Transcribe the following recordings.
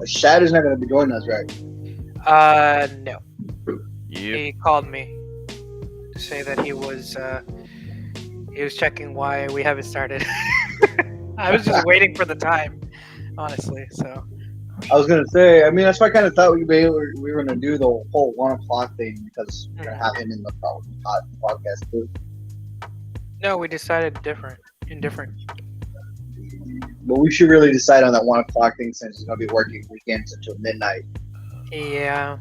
Shadow's not going to be joining us, right? No. You. He called me to say that he was checking why we haven't started. I was just waiting for the time, honestly. So. I was going to say, I mean, that's why I kind of thought we were going to do the whole 1 o'clock thing because we're going to have him in the podcast too. No, we decided indifferent. But we should really decide on that 1 o'clock thing since he's going to be working weekends until midnight. Yeah.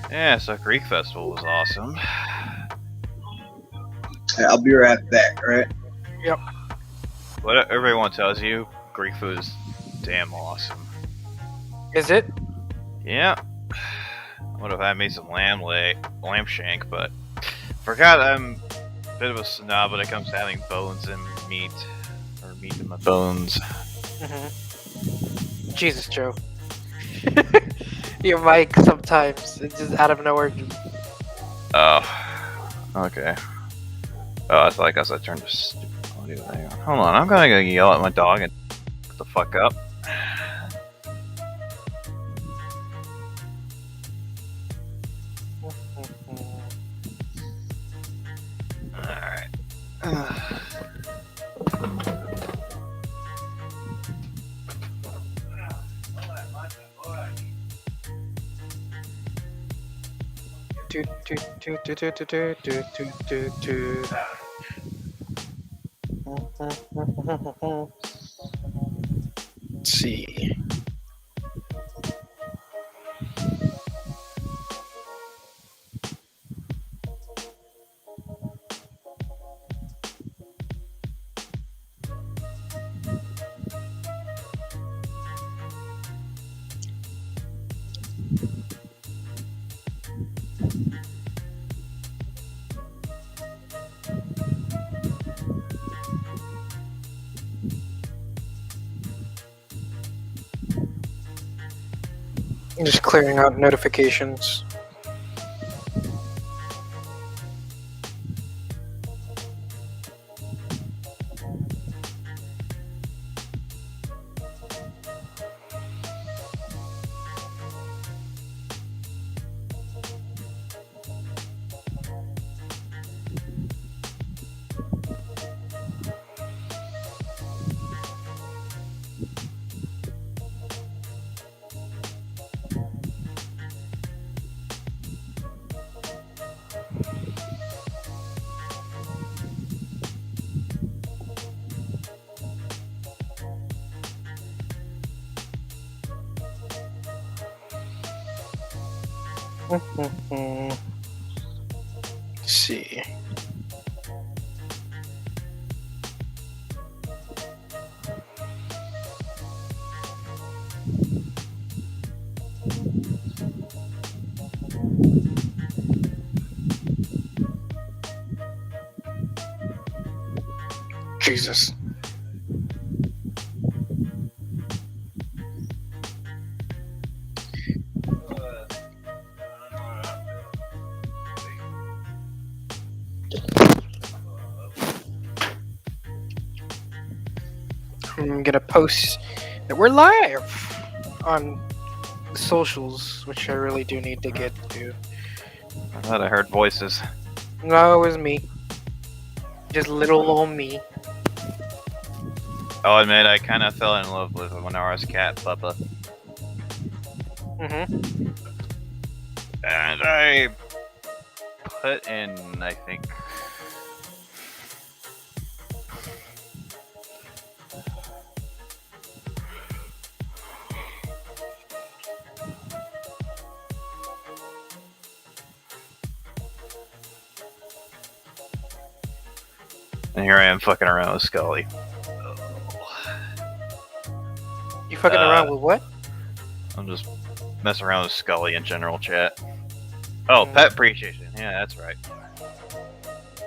Yeah, so Greek Festival was awesome. I'll be right back, right? Yep. What everyone tells you, Greek food is damn awesome. Is it? Yeah. Would have had me some lamb shank, but forgot I'm a bit of a snob when it comes to having bones and meat, or meat in my bones. Mm-hmm. Jesus, Joe. Your mic sometimes it's just out of nowhere. Oh, okay. Oh, I thought I guess I turned this stupid audio thing on. Hold on, I'm gonna go yell at my dog and get the fuck up. Alright. Let's see. I'm just clearing out notifications. Let's see. Jesus. I'm gonna post that we're live on the socials, which I really do need to get to. I thought I heard voices. No, it was me. Just little old me. I'll admit, I kind of fell in love with Winara's cat, Bubba. Mm-hmm. And I put in, I think... And here I am fucking around with Scully. You fucking around with what? I'm just messing around with Scully in general chat. Oh, pet appreciation. Yeah, that's right.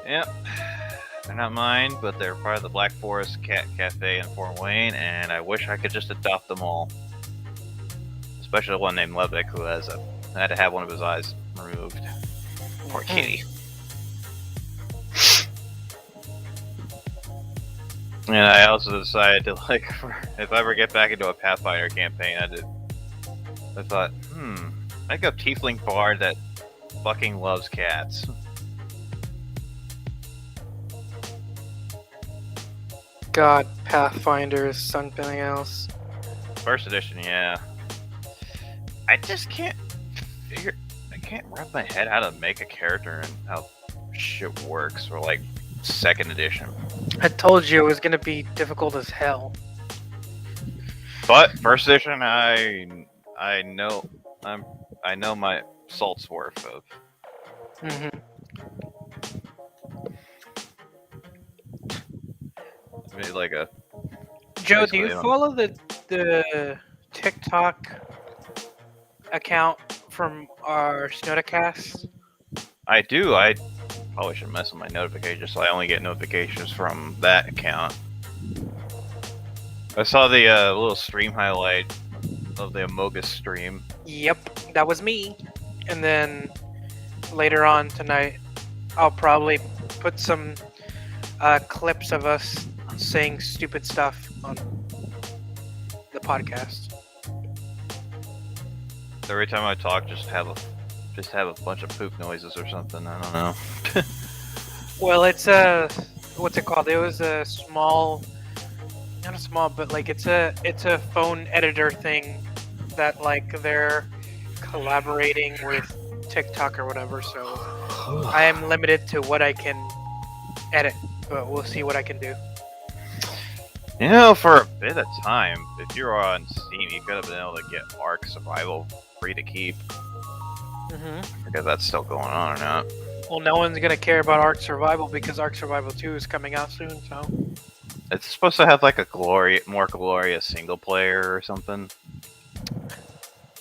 Yep. They're not mine, but they're part of the Black Forest Cat Cafe in Fort Wayne, and I wish I could just adopt them all. Especially one named Levick, who had to have one of his eyes removed. Poor kitty. And I also decided to if I ever get back into a Pathfinder campaign, I thought, make a tiefling bard that fucking loves cats. God, Pathfinder is something else. First edition, yeah. I just can't wrap my head how to make a character and how shit works for like second edition. I told you it was gonna be difficult as hell. But first edition, I know my salt's worth of. Mm-hmm. I mean, like a. Joe, do you follow the TikTok account from our Snodacast? I do. I probably should mess with my notifications, so I only get notifications from that account. I saw the little stream highlight of the Amogus stream. Yep, that was me. And then later on tonight, I'll probably put some clips of us saying stupid stuff on the podcast. Every time I talk, just have a bunch of poop noises or something. I don't know. Well, it's what's it called? It was a small, not a small, but like it's a phone editor thing that like they're collaborating with TikTok or whatever. So I am limited to what I can edit, but we'll see what I can do. You know, for a bit of time, if you're on Steam, you could have been able to get Ark Survival free to keep. Mm-hmm. Because that's still going on or not. Well, no one's gonna care about Ark Survival because Ark Survival 2 is coming out soon. So it's supposed to have like a more glorious single player or something.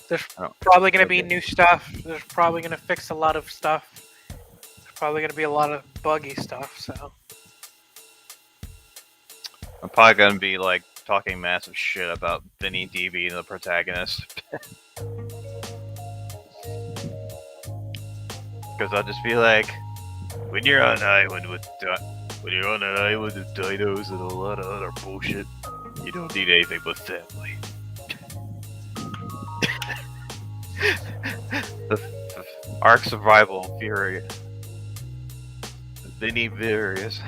There's probably gonna be new stuff. There's probably gonna fix a lot of stuff. There's probably gonna be a lot of buggy stuff. So I'm probably gonna be like talking massive shit about Vinny D being the protagonist. Because I'll just be like, when you're on an island with dinos and a lot of other bullshit, you don't need anything but family. the Ark Survival Fury. They need various.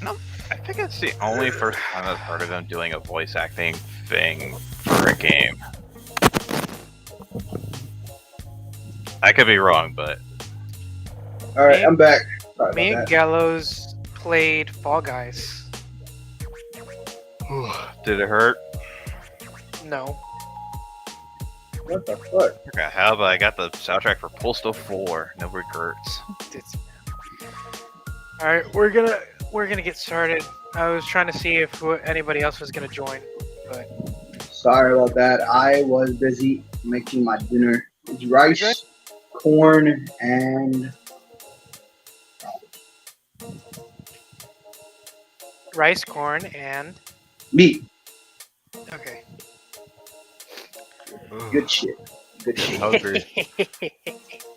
No, I think it's the only first time I've heard of them doing a voice acting thing for a game. I could be wrong, but... Alright, I'm back. Sorry me about and Gallows played Fall Guys. Did it hurt? No. What the fuck? Okay, how about I got the soundtrack for Postal 4, no regrets. Alright, we're gonna get started. I was trying to see if anybody else was gonna join, but... Sorry about that. I was busy making my dinner. It's rice, corn, and... rice, corn, and... meat. Okay. Good shit. Good shit. Hungry.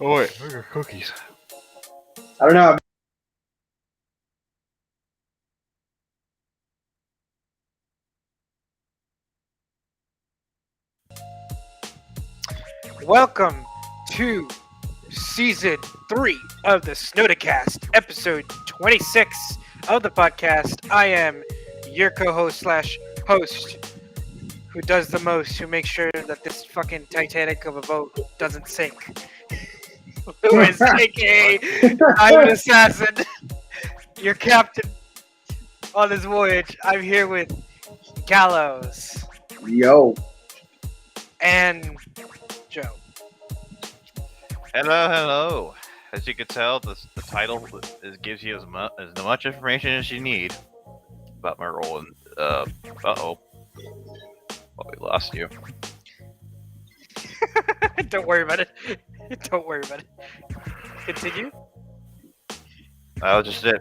Oh wait, where are cookies? I don't know. Welcome to Season 3 of the Snodacast, Episode 26 of the podcast. I am your co-host / host, who does the most, who makes sure that this fucking Titanic of a boat doesn't sink. Who is aka I'm an assassin, your captain on this voyage. I'm here with Gallows Yo. and Joe. Hello. As you can tell, the title gives you as much information as you need about my role in. Uh-oh. Well, we lost you. Don't worry about it. Don't worry about it. Continue. I'll just say,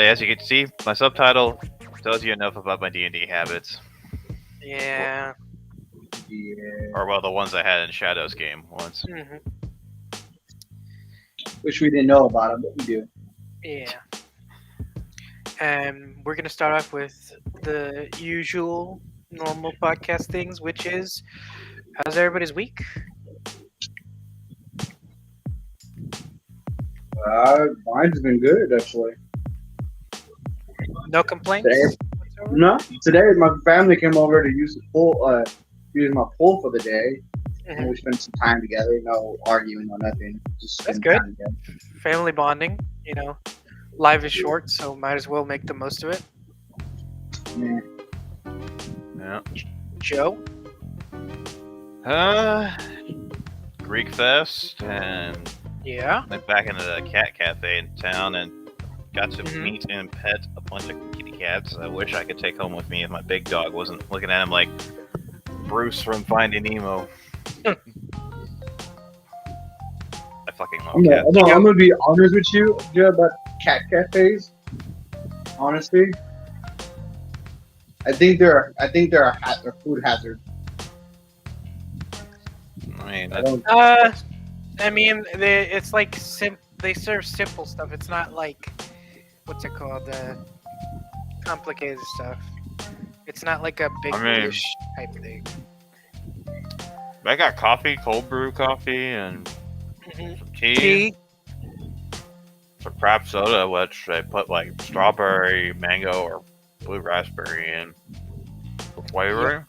as you can see, my subtitle tells you enough about my D&D habits. Yeah. Yeah. Or, well, the ones I had in Shadow's game once. Mm-hmm. Wish we didn't know about them, but we do. Yeah. And we're gonna start off with the usual normal podcast things, which is how's everybody's week? Mine's been good actually. No complaints. Today, whatsoever? no, today my family came over to use the pool, use my pool for the day, and Mhm. we spent some time together. No arguing, no nothing. Just That's spend good. time together. Family bonding. Life is short, so might as well make the most of it. Yeah. Yeah. Joe. Greek Fest, and Yeah. went back into the cat cafe in town and got to Mhm. meet and pet a bunch of kitty cats. I wish I could take home with me if my big dog wasn't looking at him like Bruce from Finding Nemo. I fucking love cats. I'm gonna be honest with you, Joe, about cat cafes. Honestly, I think they're a food hazard. I mean, I that's, don't. I mean, it's like they serve simple stuff. It's not like what's it called? Complicated stuff. It's not like a big dish type thing. I got coffee, cold brew coffee, and Mhm. some tea. Tea. For crap soda, which they put like strawberry, mango, or blue raspberry in for flavoring.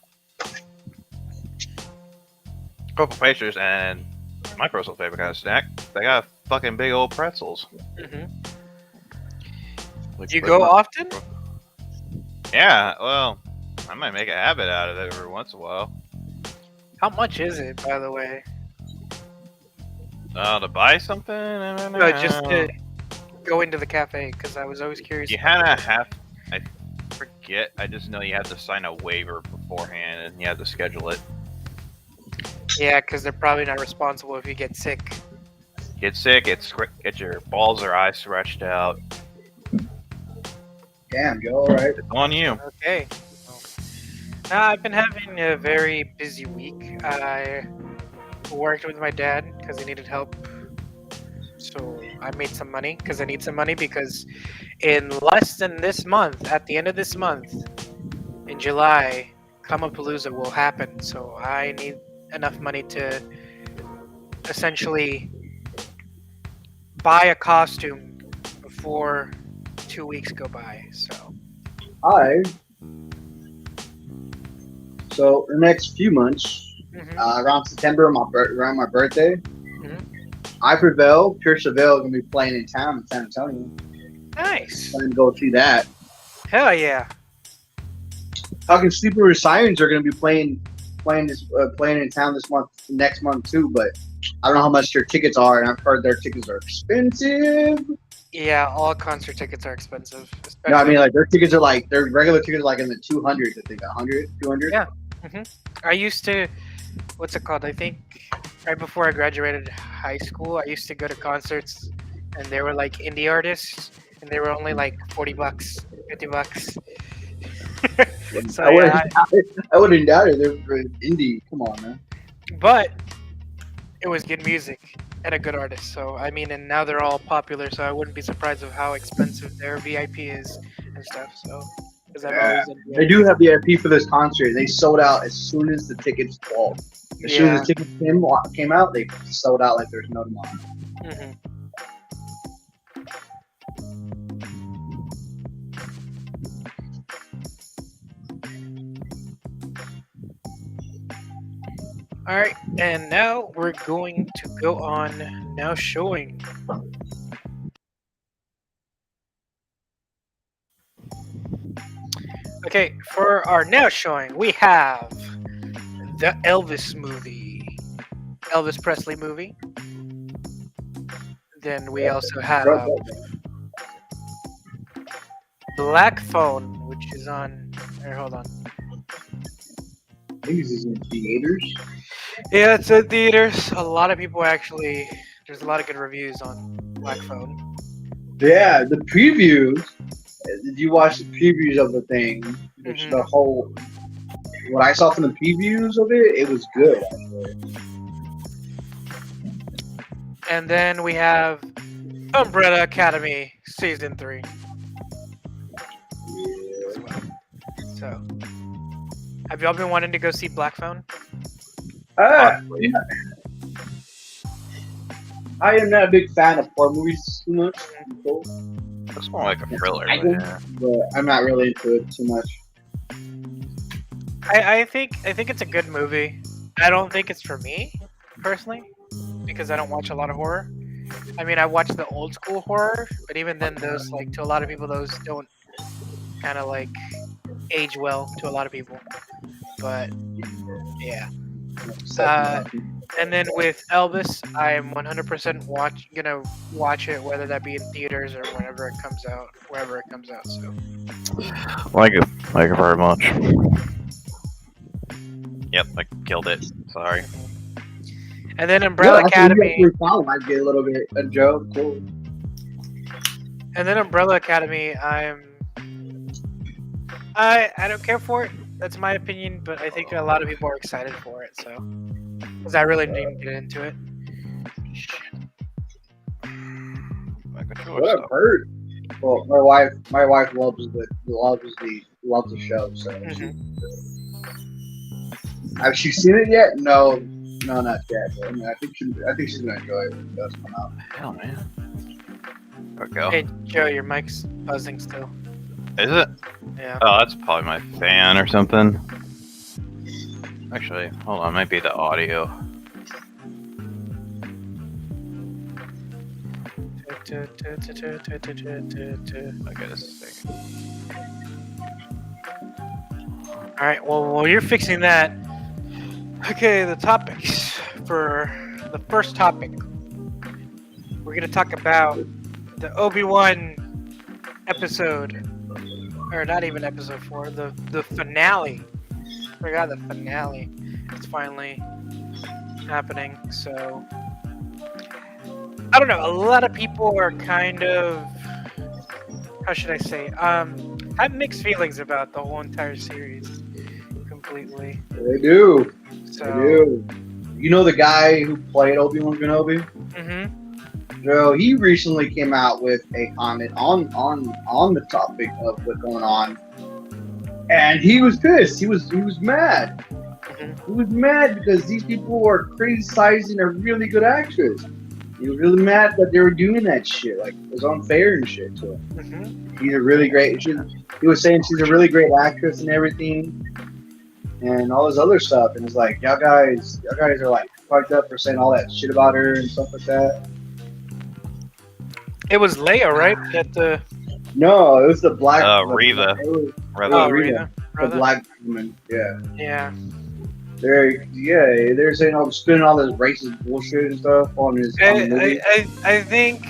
Couple pastries, and my personal favorite kind of snack, they got fucking big old pretzels. Mhm. Which You was go my- often? Yeah, well, I might make a habit out of it every once in a while. How much is it, by the way? To buy something? I don't know. No, just to go into the cafe, because I was always curious. You kind of have. I forget. I just know you have to sign a waiver beforehand, and you have to schedule it. Yeah, because they're probably not responsible if you get sick. Get sick, get your balls or eyes scratched out. Damn, Joe. All right. It's on you. Okay. I've been having a very busy week. I worked with my dad because he needed help. So I made some money because I need some money because in less than this month, at the end of this month, in July, Kamapalooza will happen. So I need enough money to essentially buy a costume before 2 weeks go by. So So the next few months, mhm. around September, around my birthday, Mhm. Pure Seville, gonna be playing in town in San Antonio. Nice. Plan to go see that. Hell yeah. Talking Sleeper Sirens are gonna be playing in town next month too. But I don't know how much their tickets are, and I've heard their tickets are expensive. Yeah, all concert tickets are expensive. No, I Especially, mean like their regular tickets are like in the 200s. I think 100, 200. Yeah. I used to, what's it called? I think right before I graduated high school, I used to go to concerts, and they were like indie artists, and they were only like $40, $50. So yeah, I wouldn't doubt it. They're indie. Come on, man. but it was good music and a good artist. So I mean, and now they're all popular. So I wouldn't be surprised of how expensive their VIP is and stuff. So because I've Yeah. always done They do have VIP for this concert. They sold out as soon as the tickets bought. As soon as the tickets came out, they sold out like there's no tomorrow. Mhm. All right, and now we're going to go on now showing. Okay, for our now showing, we have the Elvis movie, Elvis Presley movie. Then we also have Black Phone, which is on. Here, hold on. I think this is in theaters. Yeah, it's in theaters. A lot of people actually. There's a lot of good reviews on Black Phone. Yeah, the previews. Did you watch the previews of the thing? Mhm. The whole. What I saw from the previews of it, it was good. Actually. And then we have Umbrella Academy Season 3. So, have y'all been wanting to go see Black Phone? Possibly. I am not a big fan of horror movies too much. That's more like a thriller. I But do, yeah. but I'm not really into it too much. I think it's a good movie. I don't think it's for me personally because I don't watch a lot of horror. I mean, I watch the old school horror, but even then, those like to a lot of people, those don't kind of like age well to a lot of people. But yeah. And then with Elvis, I am 100% gonna watch it, whether that be in theaters or wherever it comes out. So Like it very much. Yep, I killed it. Sorry. and then Umbrella Academy. I get a little bit a joke. Cool. And then Umbrella Academy, I don't care for it. That's my opinion, but I think a lot of people are excited for it. So, because I really didn't get into it. My controller What I've stopped. heard. Well, my wife loves the show. So, have you seen it yet? No, not yet. But, I mean, I think she's gonna enjoy it when it does come out. Hell, man. There we go. Hey Joe, your mic's buzzing still. Is it? Yeah. Oh, that's probably my fan or something. Actually, hold on. Might be the audio. I got a second. All right. Well, while you're fixing that, okay. The topics for the first topic, we're gonna talk about the Obi-Wan episode, or not even episode 4, the finale. Forgot the finale. It's finally happening. So I don't know. A lot of people are kind of, how should I say? Have mixed feelings about the whole entire series. Completely. They do. So. They do. You know the guy who played Obi-Wan Kenobi? Mm-hmm. Joe, he recently came out with a comment on the topic of what's going on, and he was pissed. He was mad. Mm-hmm. He was mad because these people were criticizing a really good actress. He was really mad that they were doing that shit. Like, it was unfair and shit to him. Mm-hmm. She's a really great. He was saying she's a really great actress and everything, and all this other stuff. And it's like, y'all guys are like fucked up for saying all that shit about her and stuff like that. It was Leia, right? That the No, it was the black. Reva. oh, Reva. The brother. black woman. Yeah. Yeah. They're saying spinning all this racist bullshit and stuff on his. On the movie. I think.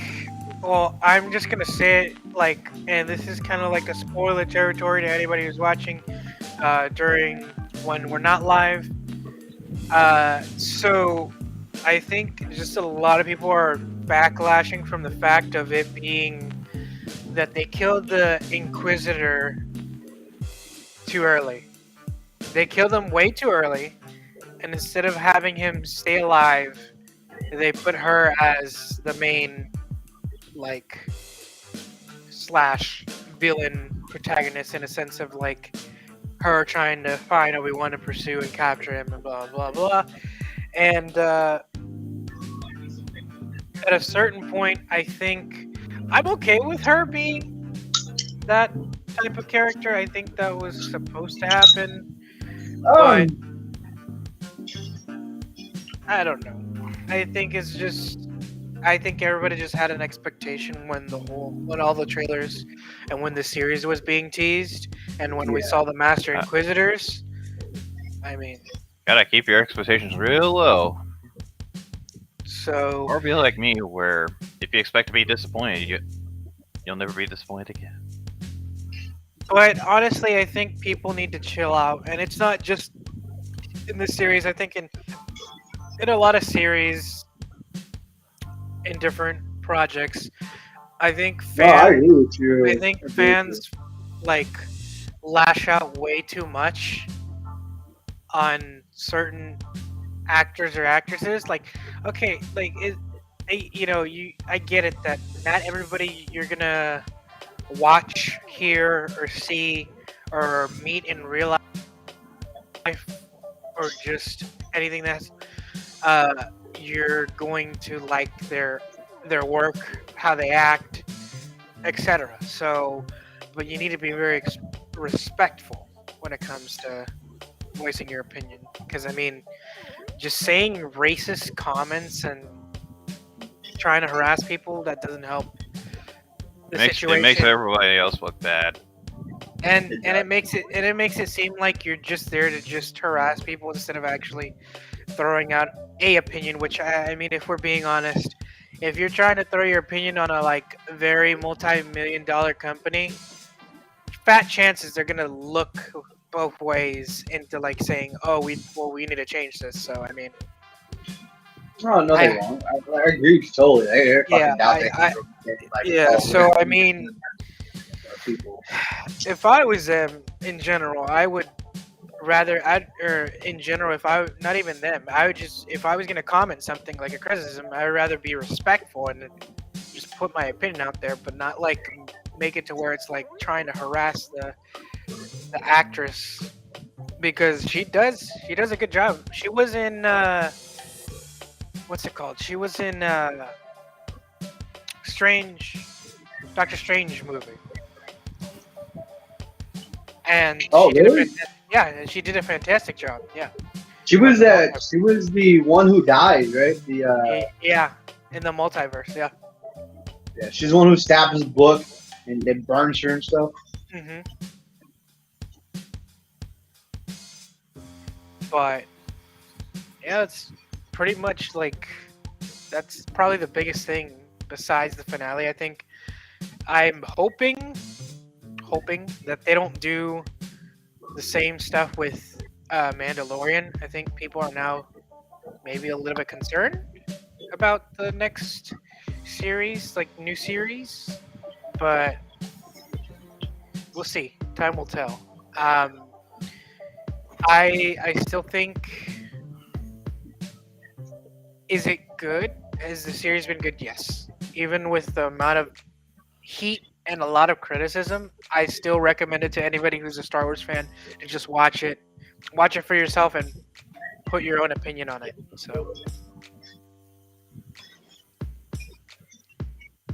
Well, I'm just gonna say it like, and this is kind of like a spoiler territory to anybody who's watching during when we're not live. So I think just a lot of people are backlashing from the fact of it being that they killed the Inquisitor too early. They killed him way too early, and instead of having him stay alive, they put her as the main, like, / villain protagonist in a sense of like her trying to find Obi-Wan to pursue and capture him and blah blah blah. And at a certain point, I think I'm okay with her being that type of character. I think that was supposed to happen. But I don't know. I think it's just. I think everybody just had an expectation when all the trailers and when the series was being teased and when we saw the Master Inquisitors. I mean, Gotta keep your expectations real low. So. Or be like me, where if you expect to be disappointed, you'll never be disappointed again. But honestly, I think people need to chill out, and it's not just in this series. I think in a lot of series, in different projects, I think fans. I agree with you. I think fans like lash out way too much on certain actors or actresses. Like, okay, like I get it that not everybody you're gonna watch, hear, or see or meet in real life, or just anything that's you're going to like their work, how they act, etc. So, but you need to be very respectful when it comes to voicing your opinion. Because I mean, just saying racist comments and trying to harass people, that doesn't help the situation. It makes everybody else look bad. And it makes it seem like you're just there to just harass people instead of actually throwing out a opinion. Which I mean, if we're being honest, if you're trying to throw your opinion on a like very multi-million-dollar company, fat chances they're gonna look both ways into like saying, "Oh, we need to change this." So I mean, No, they won't. I agree with you totally. They're yeah, fucking doubt yeah. So I mean, people. if I was them in general, I would rather or in general, if I not even them, I would just if I was gonna comment something like a criticism, I'd rather be respectful and just put my opinion out there, but not like make it to where it's like trying to harass the actress, because she does a good job. She was in what's it called? She was in Doctor Strange movie, and Oh, she really? she did a fantastic job. Yeah. She was the one who died, right? Yeah, in the multiverse. Yeah. Yeah, she's the one who stabbed his book and they burns her and stuff. Mhm. But yeah, it's pretty much like that's probably the biggest thing besides the finale. I think I'm hoping that they don't do the same stuff with Mandalorian. I think people are now maybe a little bit concerned about the next series, like new series, but we'll see. Time will tell. I still think. Is it good? Has the series been good? Yes. Even with the amount of heat and a lot of criticism, I still recommend it to anybody who's a Star Wars fan to just watch it. Watch it for yourself and put your own opinion on it. So,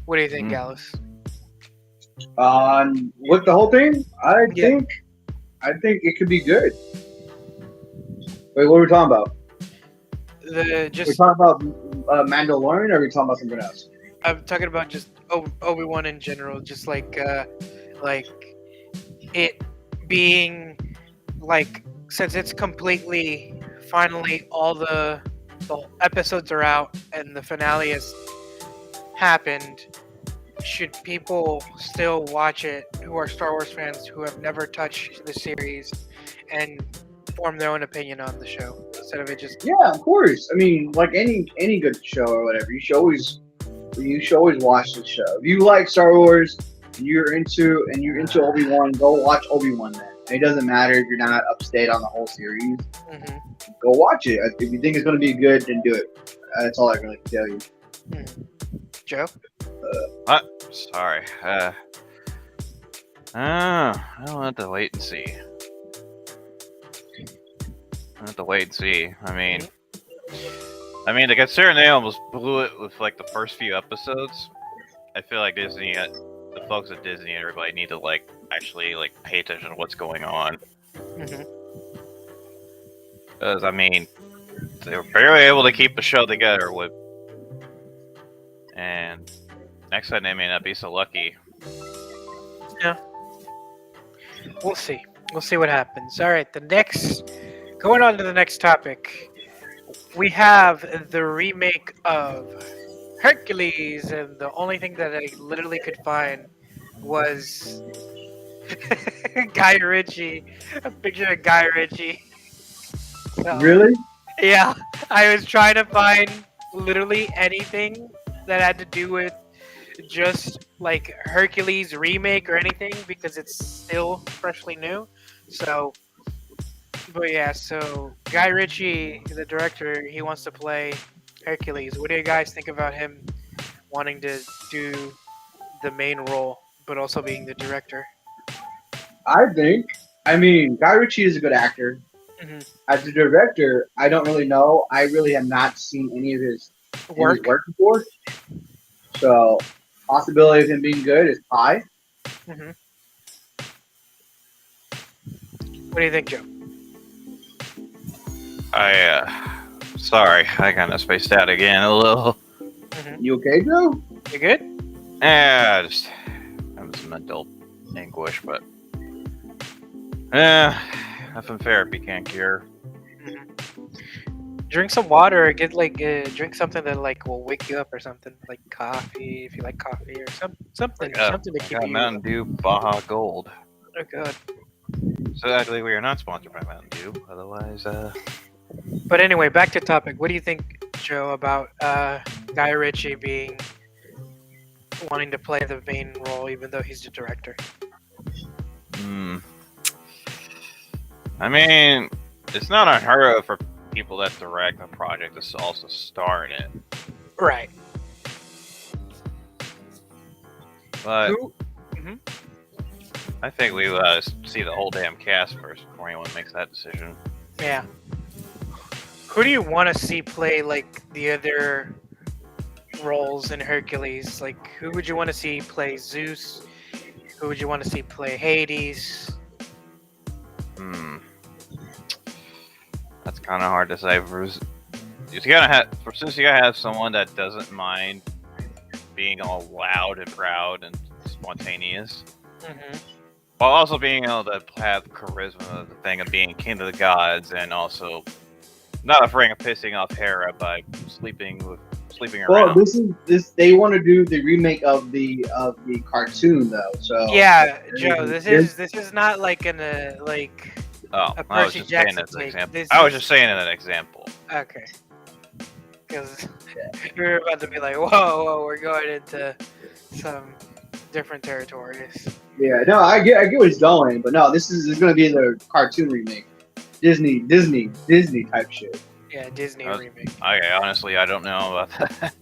what do you think, Gallus? With the whole thing, I Yeah. think it could be good. Wait, what are we talking about? We talking about Mandalorian, or are we talking about something else? I'm talking about just Obi-Wan in general, just like it being like, since it's completely finally all the episodes are out and the finale has happened, should people still watch it who are Star Wars fans who have never touched the series and form their own opinion on the show instead of it just of course. I mean, like any good show or whatever, you should always watch the show. If you like Star Wars and you're into Obi-Wan, go watch Obi-Wan then. It doesn't matter if you're not upstate on the whole series. Mm-hmm. Go watch it. If you think it's going to be good, then do it. That's all I really can tell you. Joe? Sorry. I'll have to wait and see. I mean, to consider they almost blew it with like the first few episodes, I feel like Disney, the folks at Disney, everybody need to like actually like pay attention to what's going on. Mm-hmm. Because I mean, they were barely able to keep the show together and next time they may not be so lucky. Yeah. We'll see. We'll see what happens. All right, going on to the next topic. We have the remake of Hercules, and the only thing that I literally could find was Guy Ritchie, a picture of Guy Ritchie. So, Really? yeah, I was trying to find literally anything that had to do with just like Hercules remake or anything because it's still freshly new. So, but yeah, so Guy Ritchie, the director, he wants to play Hercules. What do you guys think about him wanting to do the main role, but also being the director? I think. I mean, Guy Ritchie is a good actor. Hmm. As a director, I don't really know. I really have not seen any of his Work. work before, so possibility of him being good is high. Hmm. What do you think, Joe? Sorry, I kind of spaced out again a little. Hmm. You okay, Joe? You good? Yeah, just having some mental anguish, but nothing therapy can't cure. Drink some water or get drink something that like will wake you up or something like coffee if you like coffee or something something to I keep got you. Mountain Dew Baja Gold. Oh god. So actually, we are not sponsored by Mountain Dew. Otherwise, But anyway, back to topic. What do you think, Joe, about Guy Ritchie wanting to play the main role even though he's the director? I mean, it's not unheard of for people that direct a project to also star in it. Right. But Who? I think we see the whole damn cast first before anyone makes that decision. Yeah. Who do you want to see play like the other roles in Hercules? Like, who would you want to see play Zeus? Who would you want to see play Hades? That's kind of hard to say. Since you gotta have someone that doesn't mind being all loud and proud and spontaneous, while also being able to have charisma, the thing of being king of the gods, and also not afraid of pissing off Hera by sleeping Well, around. this. They want to do the remake of the cartoon though. So Yeah, Joe. This is not like like. Oh, A I was Percy just saying Jackson as an take. example. This I was is- just saying an example. Okay. Because you're about to be like, whoa, we're going into some different territories. yeah, no, I get where he's going, but no, this is going to be the cartoon remake, Disney type shit. Yeah, Disney That was- remake. Okay, honestly, I don't know about that.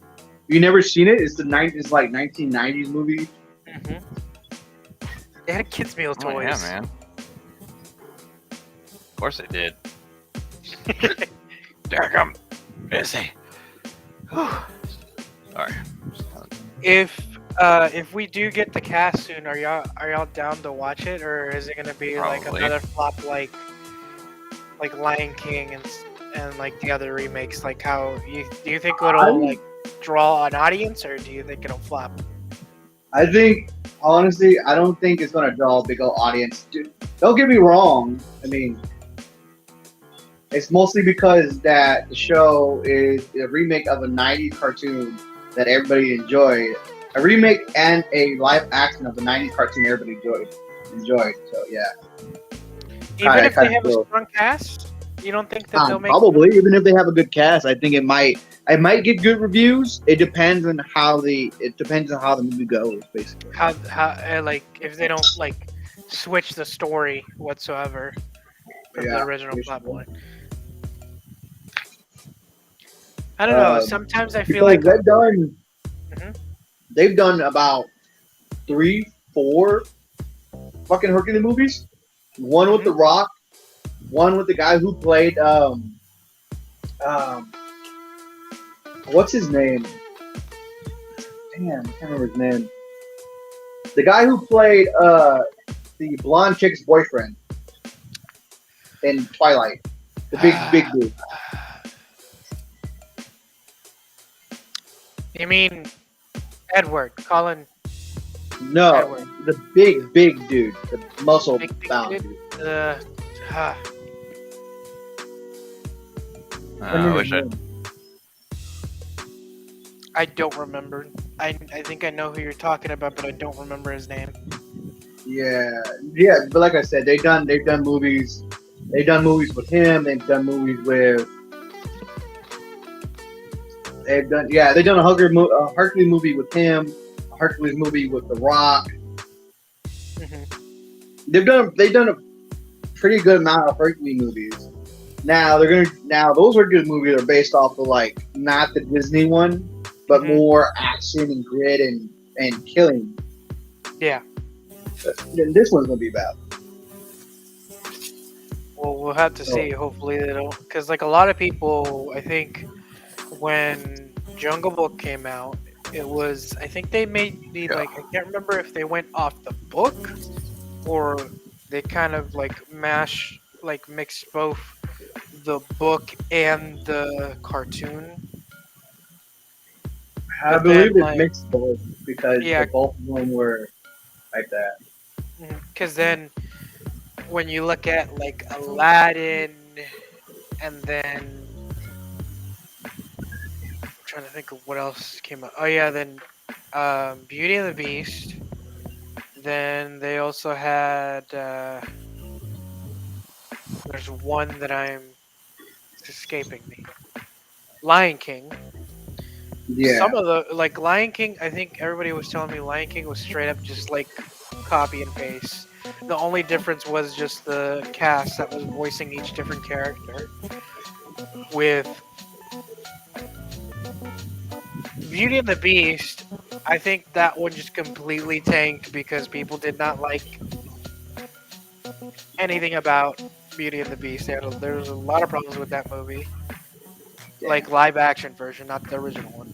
You never seen it? It's It's like 1990s movie. Hmm. They had kids meal Oh, toys. yeah, man. Of course they did. There I come. Busy. Sorry. If we do get the cast soon, are y'all down to watch it, or is it gonna be like Probably. another flop like Lion King and like the other remakes? Like how do you think it'll like draw an audience, or do you think it'll flop? I think, honestly, I don't think it's going to draw a big old audience. Dude, don't get me wrong. I mean, it's mostly because that the show is a remake of a 90s cartoon that everybody enjoyed. A remake and a live action of the 90s cartoon everybody enjoyed. So, yeah. Even if they have a cool. strong cast, you don't think that they'll make Probably, even if they have a good cast, I think it might get good reviews. It depends on how the movie goes, basically. how like if they don't like switch the story whatsoever from the original plot point. I don't know. Sometimes I feel like they've done about 3-4 fucking Hercules movies. One with The Rock, one with the guy who played what's his name? Damn, I can't remember his name. The guy who played the blonde chick's boyfriend in Twilight. The big dude. You mean Edward Colin? No, Edward. the big dude, the muscle Big bound dude? dude. I wish I don't remember. I think I know who you're talking about, but I don't remember his name. Yeah, but like I said, they've done movies. They've done movies with him. They've done movies with. They've done a Hercules movie with him, a Hercules movie with The Rock. Mm-hmm. They've done a pretty good amount of Hercules movies. Now those Hercules movies are based off of like not the Disney one, but more action and grit and killing. Yeah. Then this one's gonna be about. Well, we'll have to see. Hopefully they don't, because like a lot of people, I think when Jungle Book came out, it was I think they made the Yeah. like I can't remember if they went off the book or they kind of like mixed both the book and the cartoon. I But then believe it like mixed both because yeah, both of them were like that. because then when you look at like Aladdin and then I'm trying to think of what else came out. Oh yeah, then Beauty and the Beast. Then they also had there's one that it's escaping me. Lion King. Yeah. Some of the like Lion King, I think everybody was telling me Lion King was straight up just like copy and paste. The only difference was just the cast that was voicing each different character. With Beauty and the Beast, I think that one just completely tanked because people did not like anything about Beauty and the Beast. There was a lot of problems with that movie, like live action version, not the original one.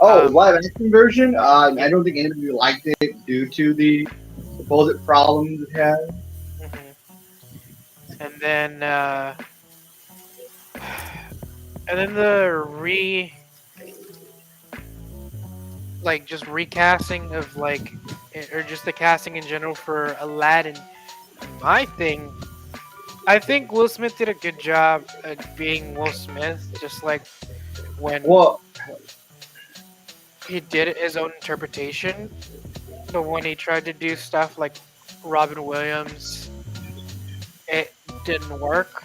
Oh, Um, live action version? I yeah. don't think anybody liked it due to the supposed problems it had. Mhm. And then the just recasting of or just the casting in general for Aladdin. My thing, I think Will Smith did a good job at being Will Smith, just like when Well, he did his own interpretation. But when he tried to do stuff like Robin Williams, it didn't work.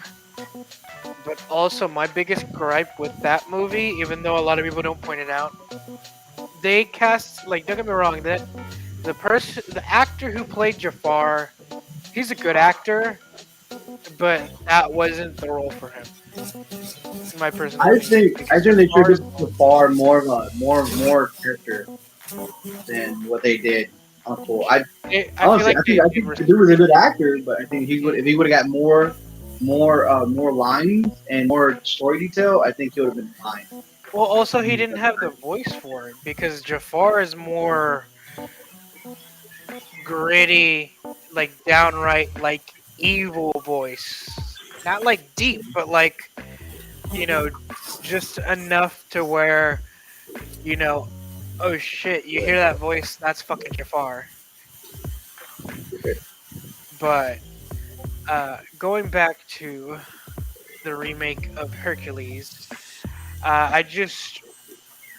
But also, my biggest gripe with that movie, even though a lot of people don't point it out, they cast don't get me wrong, that the actor who played Jafar, he's a good actor, but that wasn't the role for him. In my personal opinion, I because think they should Jafar is have the far more of a more character than what they did. Uncle, I feel honestly, like they I did think the dude was a good actor, but I think Mhm. if he would have got more lines and more story detail, I think he would have been fine. Well, also he didn't have the voice for it because Jafar is more gritty, like downright like evil voice. Not like deep, but like you know, just enough to where you know, oh shit, you hear that voice? That's fucking Jafar. But going back to the remake of Hercules,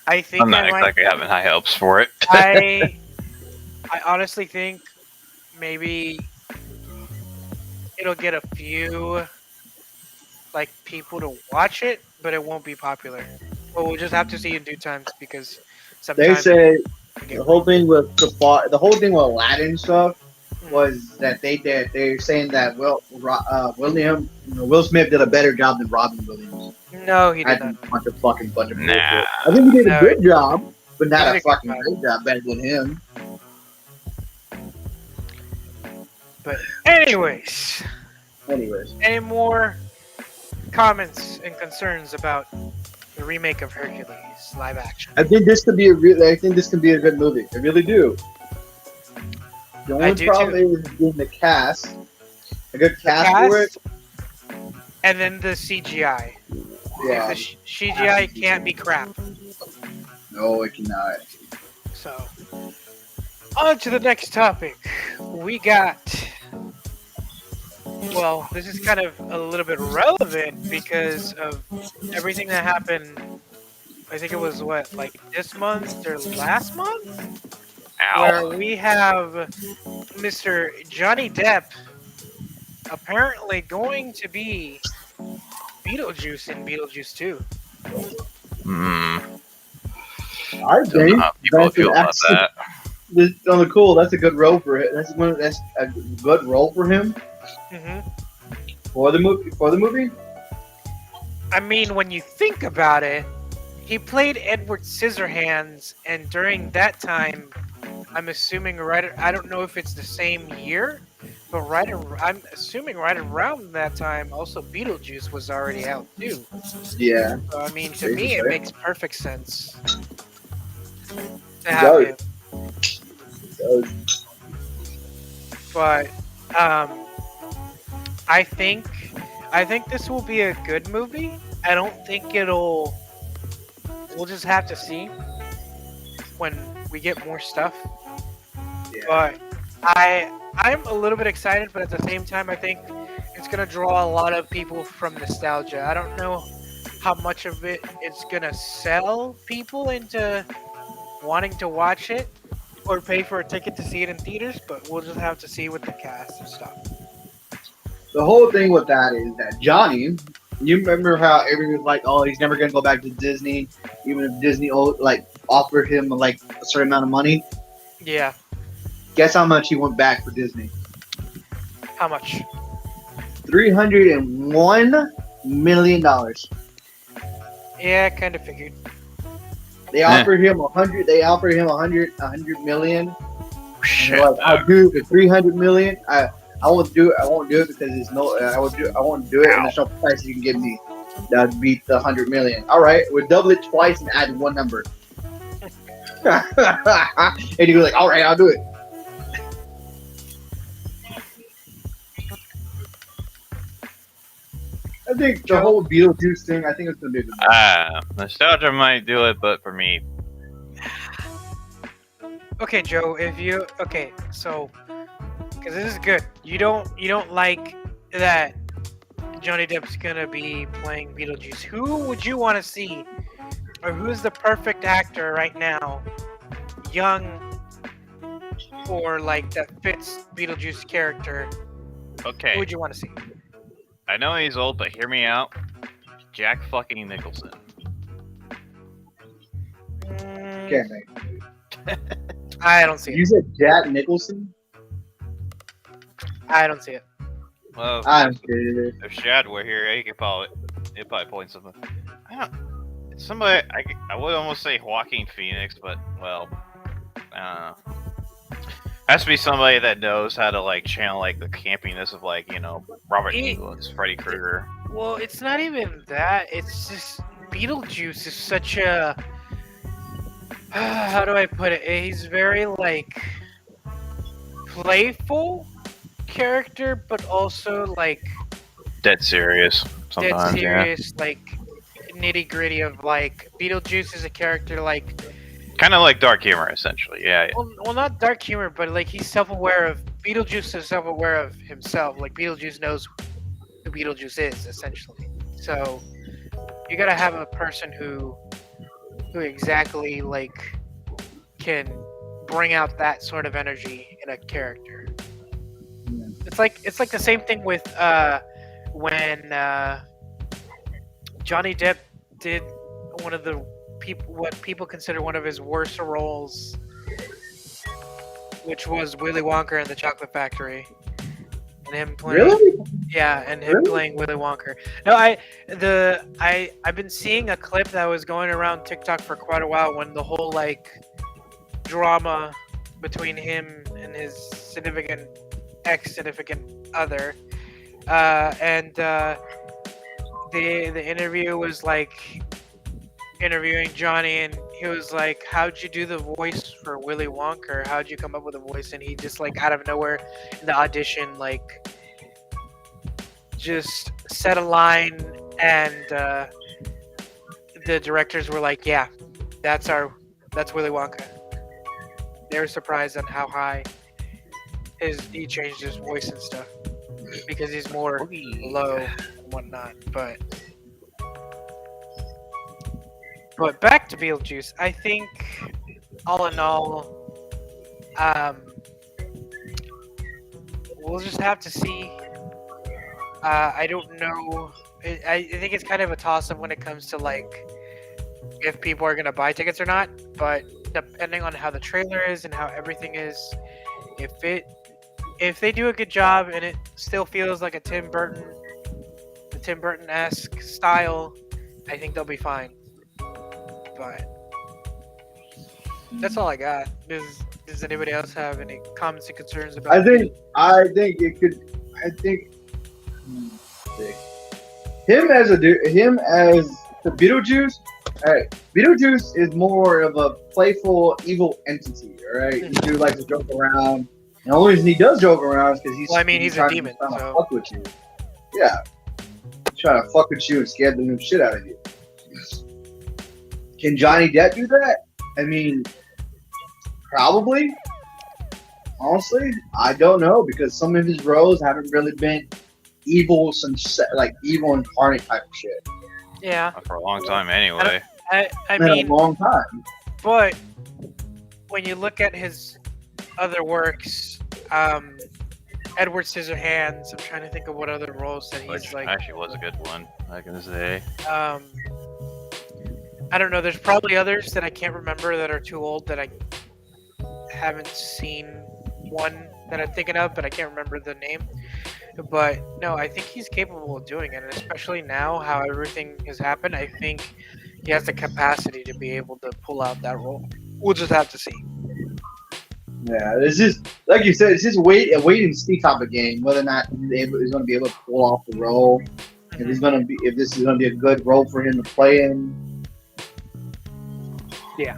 I I'm think I not might. exactly having high hopes for it. I I honestly think maybe it'll get a few people to watch it, but it won't be popular. Well, we'll just have to see in due times because They sometimes say they the get whole wrong. thing with the whole thing with Aladdin stuff Mm. was that they're saying that Will Smith did a better job than Robin Williams. No, he I did not. think bunch of Nah. bullshit. I think he did a No, good job, but he not did a a good fucking job. great job better than him. But anyways, Anyways, any more comments and concerns about the remake of Hercules live action? I think this could be a good movie. I really do. The I only do too. problem is getting the cast, a good The cast for it. cast and then the CGI. Yeah, If the CGI can't be crap. no, it cannot. So, on to the next topic. We got. Well, this is kind of a little bit relevant because of everything that happened. I think it was this month or last month? Where Ow. we have Mr. Johnny Depp apparently going to be Beetlejuice in Beetlejuice 2. Hmm. I Don't know think how people that's feel about actually that. on the cool. That's a good role for it. That's a good role for him hmm for the movie. For the movie, I mean, when you think about it, he played Edward Scissorhands, and during that time, I'm assuming I don't know if it's the same year, But I'm assuming right around that time, also Beetlejuice was already out too. Yeah, So, I mean, to safe to me, it say. makes perfect sense to It have does. him. It does. But um, I think I think this will be a good movie. I don't think it'll. We'll just have to see when we get more stuff. Yeah. But I'm a little bit excited, but at the same time, I think it's gonna draw a lot of people from nostalgia. I don't know how much of it's gonna sell people into wanting to watch it or pay for a ticket to see it in theaters, but we'll just have to see with the cast and stuff. The whole thing with that is that Johnny, you remember how everyone was like, "Oh, he's never gonna go back to Disney," even if Disney like offered him like a certain amount of money. Yeah, Guess how much he went back for Disney? how much? $301 million. Yeah, kind of figured. They offered him 100. They offered him 100 million. And they're Shit. like, I'll do it for 300 million. I won't do it. I won't do it because there's no. I will do. I won't do it, and there's no price you can give me that beat the 100 million. All right, we'll double it twice and add one number. And he goes like, all right, I'll do it. I think the whole Beetlejuice thing. I think it's gonna be a good movie. Nostalgia might do it, but for me, Okay, Joe, so because this is good. You don't like that Johnny Depp's gonna be playing Beetlejuice. Who would you want to see, or who's the perfect actor right now, young, or like that fits Beetlejuice character? Who okay. would you want to see? I know he's old, but hear me out. Jack fucking Nicholson. Mm, Can't make. I don't see You it. said Jack Nicholson? I don't see it. Well, I'm kidding. if Shad were here, he could probably point something. I don't. It's somebody. I would almost say Joaquin Phoenix, but well, I don't know. Has to be somebody that knows how to like channel like the campiness of like Robert He- Englund's Freddy Krueger. Well, it's not even that. It's just Beetlejuice is such a. How do I put it? He's very like playful character, but also like Dead serious dead sometimes. serious, like nitty gritty of like Beetlejuice is a character like Kind of like dark humor, essentially. Yeah. well not dark humor, but like he's self-aware of Beetlejuice is self-aware of himself. Like Beetlejuice knows who Beetlejuice is essentially. So you gotta have a person who exactly like can bring out that sort of energy in a character. It's like the same thing with when Johnny Depp did one of the what people consider one of his worst roles, which was Willy Wonka and the Chocolate Factory, and him playing. Really? Yeah, and him Really? playing Willy Wonka. No, I've been seeing a clip that was going around TikTok for quite a while when the whole like drama between him and his significant other, and the interview was like interviewing Johnny, and he was like, "How'd you do the voice for Willy Wonka? How'd you come up with a voice?" And he just like out of nowhere in the audition like just said a line, and the directors were like, "Yeah, that's Willy Wonka." They were surprised on how high he changed his voice and stuff because he's more low and whatnot. But back to Beetlejuice, I think all in all, we'll just have to see. I don't know. I think it's kind of a toss-up when it comes to like if people are gonna buy tickets or not. But depending on how the trailer is and how everything is, if they do a good job and it still feels like a Tim Burton-esque style, I think they'll be fine. But that's all I got. Does anybody else have any comments and concerns about? I think it could. I think him as the Beetlejuice. All right, Beetlejuice is more of a playful, evil entity. All right, he dude likes to joke around. And the only reason he does joke around is because he's a trying demon. to So fuck with you. Yeah, he's trying to fuck with you and scare the new shit out of you. Can Johnny Depp do that? I mean, probably. Honestly, I don't know because some of his roles haven't really been evil, evil incarnate type of shit. yeah, For a long time, anyway. I In mean, a long time. but when you look at his other works, Edward Scissorhands. I'm trying to think of what other roles that he's Which like. actually was a good one back in the day. I don't know. There's probably others that I can't remember that are too old that I haven't seen. One that I'm thinking of, but I can't remember the name. But no, I think he's capable of doing it, and especially now how everything has happened, I think he has the capacity to be able to pull out that role. We'll just have to see. Yeah, it's just like you said. It's just a wait and see type of game. Whether or not he's going to be able to pull off the role, if this is going to be a good role for him to play in. Yeah.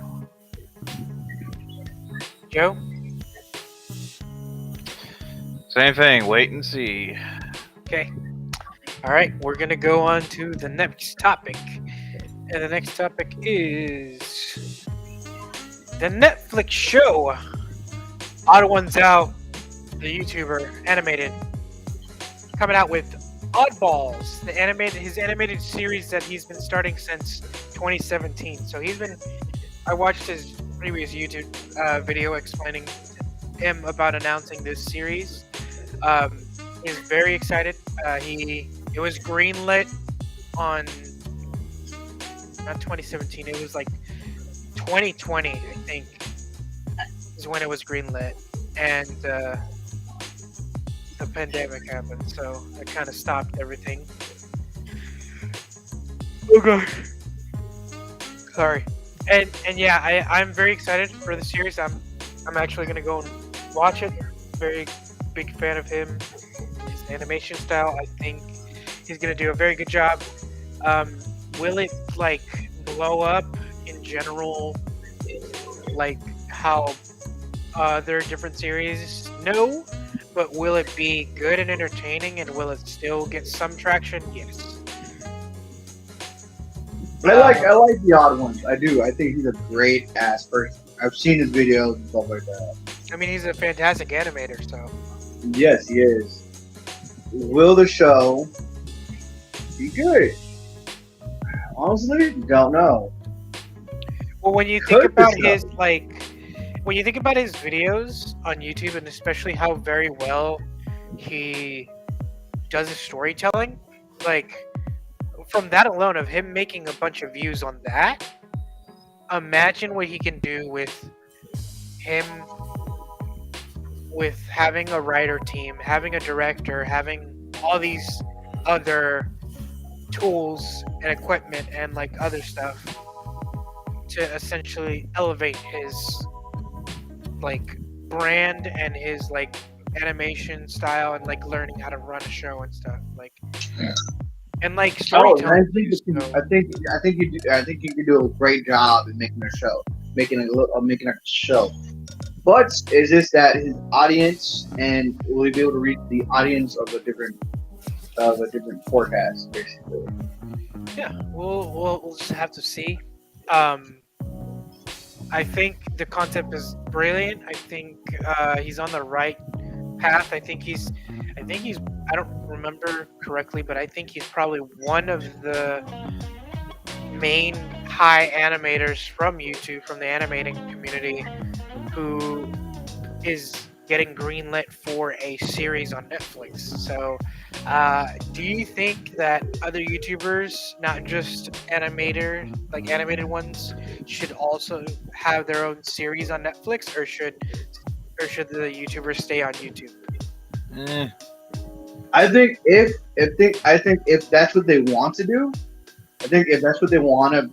Joe? Same thing. Wait and see. Okay. All right, we're going to go on to the next topic. And the next topic is the Netflix show Odd Ones Out, the YouTuber, animated, coming out with Oddballs, his animated series that he's been starting since 2017. So I watched his previous YouTube video explaining him about announcing this series. He's very excited. It was greenlit on not 2017. It was like 2020, I think, is when it was greenlit, and the pandemic happened, so it kind of stopped everything. Oh god, sorry. And yeah, I'm very excited for the series. I'm actually gonna go and watch it. Very big fan of him, his animation style. I think he's gonna do a very good job. Will it like blow up in general, like how there are different series? No, but will it be good and entertaining, and will it still get some traction? Yes. I like the Odd Ones. I do. I think he's a great ass person. I've seen his videos and stuff like that. I mean, he's a fantastic animator, so. Yes, he is. Will the show be good? Honestly, don't know. Well, when you think about his videos on YouTube, and especially how very well he does his storytelling, like from that alone of him making a bunch of views on that, imagine what he can do with him, with having a writer team, having a director, having all these other tools and equipment and like other stuff to essentially elevate his like brand and his like animation style and like learning how to run a show and stuff like. And like storytelling. I think you can do a great job in making a show, making a show. But is this that his audience, and will he be able to reach the audience of a different forecast, basically? Yeah, we'll just have to see. I think the concept is brilliant. I think he's on the right path. I think he's. I don't remember correctly, but I think he's probably one of the main high animators from YouTube, from the animating community, who is getting greenlit for a series on Netflix. So, do you think that other YouTubers, not just animated ones, should also have their own series on Netflix, or should the YouTubers stay on YouTube? I think if that's what they want to do, I think if that's what they want to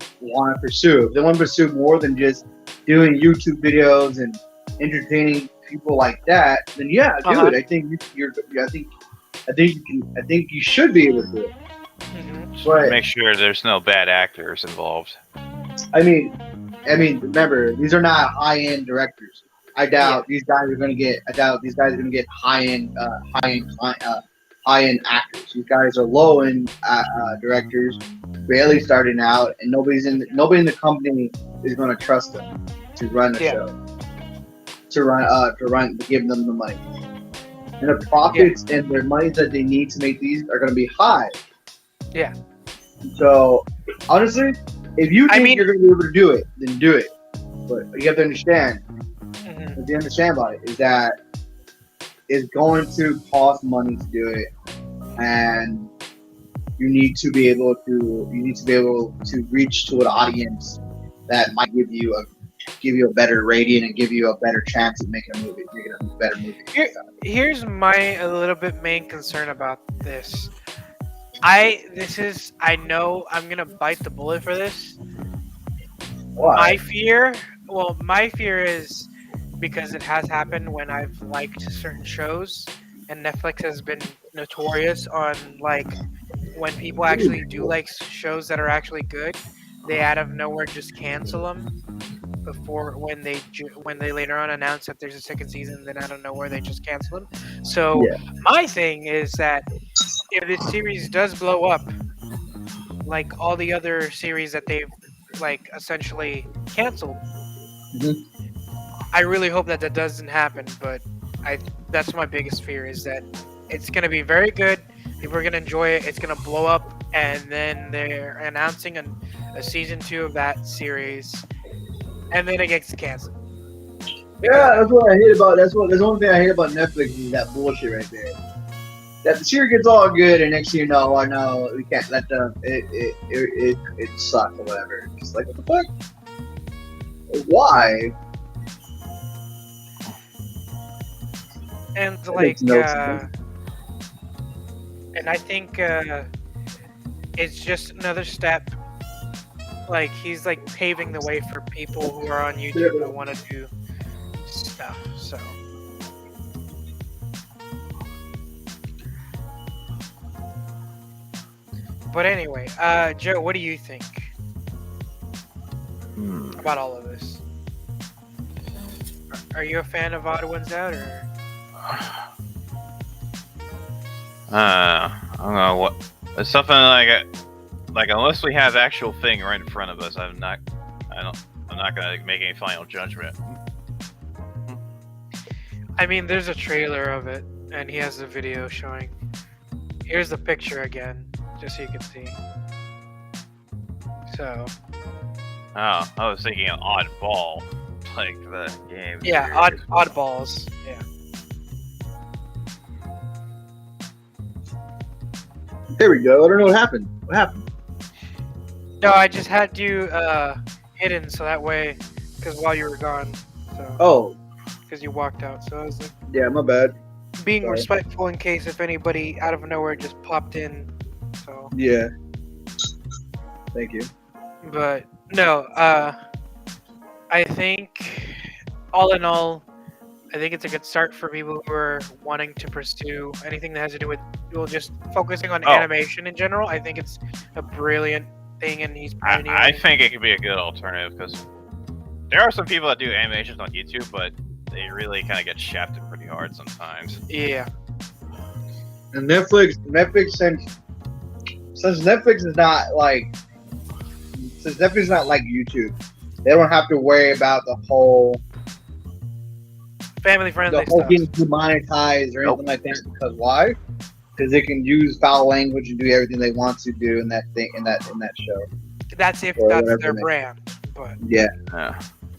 pursue, if they want to pursue more than just doing YouTube videos and entertaining people like that, then yeah, do Uh-huh. it. I think I think you should be able to do it. Just But make sure there's no bad actors involved. I mean, remember these are not high end directors. I doubt these guys are going to get. I doubt these guys are going to get high end, high end actors. These guys are low end directors, barely starting out, and nobody in the company is going to trust them to run the show, to give them the money. And the profits and their money that they need to make these are going to be high. Yeah. So honestly, if you think you're going to be able to do it, then do it. But you have to understand. What you understand about it is that it's going to cost money to do it, and you need to be able to reach to an audience that might give you a better rating and give you a better chance of making a better movie. Here's my a little bit main concern about this. I know I'm gonna bite the bullet for this. Why? My fear is because it has happened when I've liked certain shows, and Netflix has been notorious on like when people actually do like shows that are actually good, they out of nowhere just cancel them before when they later on announce that there's a second season, then out of nowhere they just cancel them. So my thing is that if this series does blow up, like all the other series that they've like essentially canceled. I really hope that doesn't happen, but that's my biggest fear is that it's going to be very good, people are going to enjoy it, it's going to blow up, and then they're announcing a season 2 of that series, and then it gets canceled. Yeah, that's what I hate about. That's the only thing I hate about Netflix is that bullshit right there. That the series gets all good, and next thing you know, I know we can't let them. It sucks or whatever. It's like what the fuck? Why? And That like, makes no sense. and I think it's just another step. Like he's like paving the way for people who are on YouTube who want to do stuff. So. But anyway, Joe, what do you think about all of this? Are you a fan of Odd Ones Out, or? I don't know what. It's something like unless we have the actual thing right in front of us, I'm not gonna make any final judgment. I mean, there's a trailer of it, and he has the video showing. Here's the picture again, just so you can see. So. Oh, I was thinking of Oddball, like the game. Yeah, Oddballs. Yeah. There we go. I don't know what happened. What happened? No, I just had you hidden so that way, because while you were gone. So. Oh. Because you walked out, so I was like. Yeah, my bad. Being respectful in case if anybody out of nowhere just popped in. So. Yeah. Thank you. But no, I think all in all, I think it's a good start for people who are wanting to pursue anything that has to do with just focusing on animation in general. I think it's a brilliant thing, and he's pioneering. I think it could be a good alternative because there are some people that do animations on YouTube, but they really kind of get shafted pretty hard sometimes. Yeah. And Netflix since Netflix is not like YouTube, they don't have to worry about the whole family friendly the whole stuff. getting demonetized or anything like that. Because why? Because they can use foul language and do everything they want to do in that show. That's if or that's their brand. But yeah.